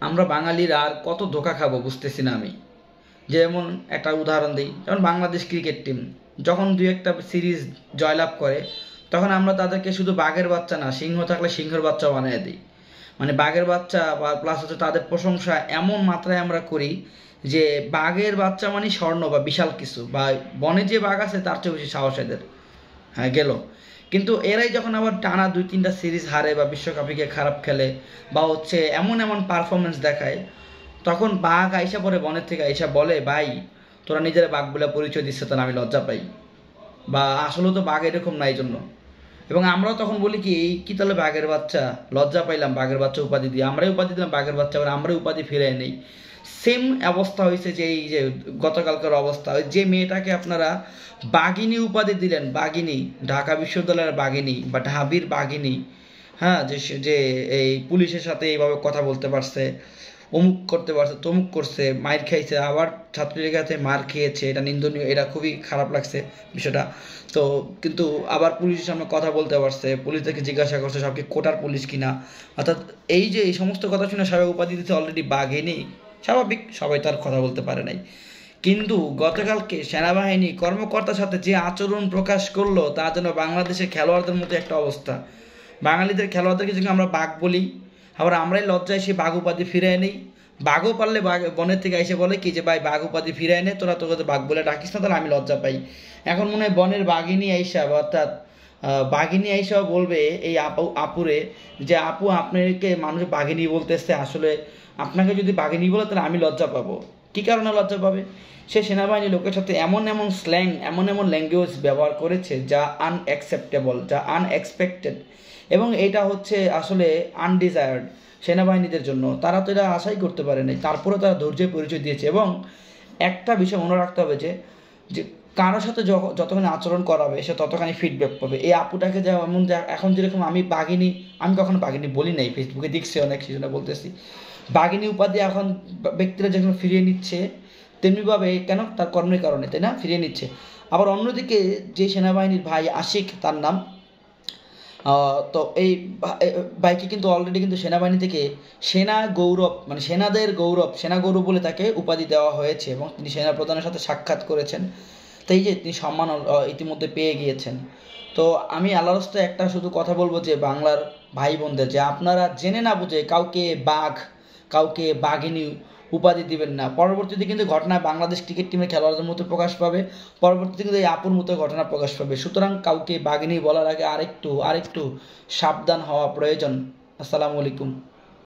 আমরা বাঙালিরা আর কত ধোঁকা খাবো বুঝতেছি না আমি। যেমন একটা উদাহরণ দিই, যেমন বাংলাদেশ ক্রিকেট টিম যখন দুই একটা সিরিজ জয়লাভ করে, তখন আমরা তাদেরকে শুধু বাঘের বাচ্চা না, সিংহ থাকলে সিংহের বাচ্চা বানিয়ে দিই। মানে বাঘের বাচ্চা বা প্লাস হচ্ছে তাদের প্রশংসা এমন মাত্রায় আমরা করি যে বাঘের বাচ্চা মানে স্বর্ণ বা বিশাল কিছু, বা বনে যে বাঘ আছে তার চেয়ে বেশি সাহস এদের। হ্যাঁ, গেল। কিন্তু এরাই যখন আবার টানা দুই তিনটা সিরিজ হারে বা বিশ্বকাপে গিয়ে খারাপ খেলে বা হচ্ছে এমন এমন পারফরমেন্স দেখায়, তখন বাঘ আইসা পরে বনের থেকে আইসা বলে, ভাই তোরা নিজেরা বাঘ বলে পরিচয় দিচ্ছে, তো আমি লজ্জা পাই। বা আসলেও তো বাঘ এরকম না এই জন্য। এবং আমরাও তখন বলি কি, এই কি তাহলে বাঘের বাচ্চা, লজ্জা পাইলাম বাঘের বাচ্চা উপাধি দিয়ে, আমরাই উপাধি দিলাম বাঘের বাচ্চা, আবার আমরাই উপাধি ফিরে নেই। সেম অবস্থা হয়েছে যে এই যে গতকালকার অবস্থা, ওই যে মেয়েটাকে আপনারা বাঘিনী উপাধি দিলেন, বাঘিনী, ঢাকা বিশ্ববিদ্যালয়ের বাঘিনী বা ঢাবির বাঘিনী, হ্যাঁ, যে যে এই পুলিশের সাথে এইভাবে কথা বলতে পারছে, অমুক করতে পারছে, তমুক করছে, মার খাইছে, আবার ছাত্রলীগের কাছে মার খেয়েছে, এটা নিন্দনীয়, এটা খুবই খারাপ লাগছে বিষয়টা। তো কিন্তু আবার পুলিশের সামনে কথা বলতে পারছে, পুলিশ থেকে জিজ্ঞাসা করছে সব কি কোটার পুলিশ কিনা। অর্থাৎ এই যে এই সমস্ত কথা শুনে সবাই উপাধি দিতে অলরেডি বাঘেনি, স্বাভাবিক, সবাই তার কথা বলতে পারে নাই। কিন্তু গতকালকে সেনাবাহিনী কর্মকর্তার সাথে যে আচরণ প্রকাশ করলো, তা যেন বাংলাদেশের খেলোয়াড়দের মতো একটা অবস্থা। বাঙালিদের খেলোয়াড়দেরকে যদি আমরা বাঘ বলি, আবার আমরাই লজ্জায় সেই বাঘ উপাধি ফিরে নেই। বাঘও পারলে বাঘ বনের থেকে এসে বলে কি যে ভাই বাঘ উপাধি ফিরে এনে তোরা তোকে বাঘ বলে ডাকিস না, তাহলে আমি লজ্জা পাই। এখন মনে হয় বনের বাঘিনী আইসা, অর্থাৎ বাঘিনী আইসা বলবে এই আপুরে যে আপু আপনাকে মানুষ বাঘিনী বলতেছে, আসলে আপনাকে যদি বাঘিনী বলে তাহলে আমি লজ্জা পাবো। কী কারণে লজ্জা পাবে? সে সেনাবাহিনীর লোকের সাথে এমন এমন স্ল্যাং, এমন এমন ল্যাঙ্গুয়েজ ব্যবহার করেছে যা আনঅ্যাকসেপ্টেবল, যা আনএক্সপেক্টেড, এবং এটা হচ্ছে আসলে আনডিজায়ার্ড সেনাবাহিনীদের জন্য। তারা তো এটা আশাই করতে পারে নাই, তারপরেও তারা ধৈর্যের পরিচয় দিয়েছে। এবং একটা বিষয় মনে রাখতে হবে যে যে কারোর সাথে যতখানি আচরণ করাবে সে ততখানি ফিডব্যাক পাবে। এই আপুটাকে যা এমন, এখন যেরকম আমি বাঘিনী, আমি কখনো বাঘিনী বলি নাই, ফেসবুকে দেখছি অনেক, সেজন্য বলতেছি বাঘিনী উপাধি এখন ব্যক্তিরা যখন ফিরিয়ে নিচ্ছে, তেমনিভাবে কেন, তার কর্মের কারণে, তাই না, ফিরিয়ে নিচ্ছে। আবার অন্যদিকে যে সেনাবাহিনীর ভাই আশিক তার নাম, তো এই ভাইকে কিন্তু অলরেডি কিন্তু সেনাবাহিনী থেকে সেনা গৌরব, মানে সেনাদের গৌরব, সেনা গৌরব বলে তাকে উপাধি দেওয়া হয়েছে, এবং তিনি সেনা প্রধানের সাথে সাক্ষাৎ করেছেন। তো এই যে তিনি সম্মান ইতিমধ্যে পেয়ে গিয়েছেন। তো আমি আল্লাহর রাস্তায় একটা শুধু কথা বলবো যে বাংলার ভাই বোনদের, যে আপনারা জেনে না বুঝে কাউকে বাঘ, কাউকে বাঘিনী উপাধি দিবেন না। পরবর্তীতে কিন্তু ঘটনা বাংলাদেশ ক্রিকেট টিমের খেলোয়াড়দের মতো প্রকাশ পাবে, পরবর্তীতে কিন্তু এই আপুর মতো ঘটনা প্রকাশ পাবে। সুতরাং কাউকে বাঘিনী বলার আগে আরেকটু আরেকটু সাবধান হওয়া প্রয়োজন। আসসালামু আলাইকুম।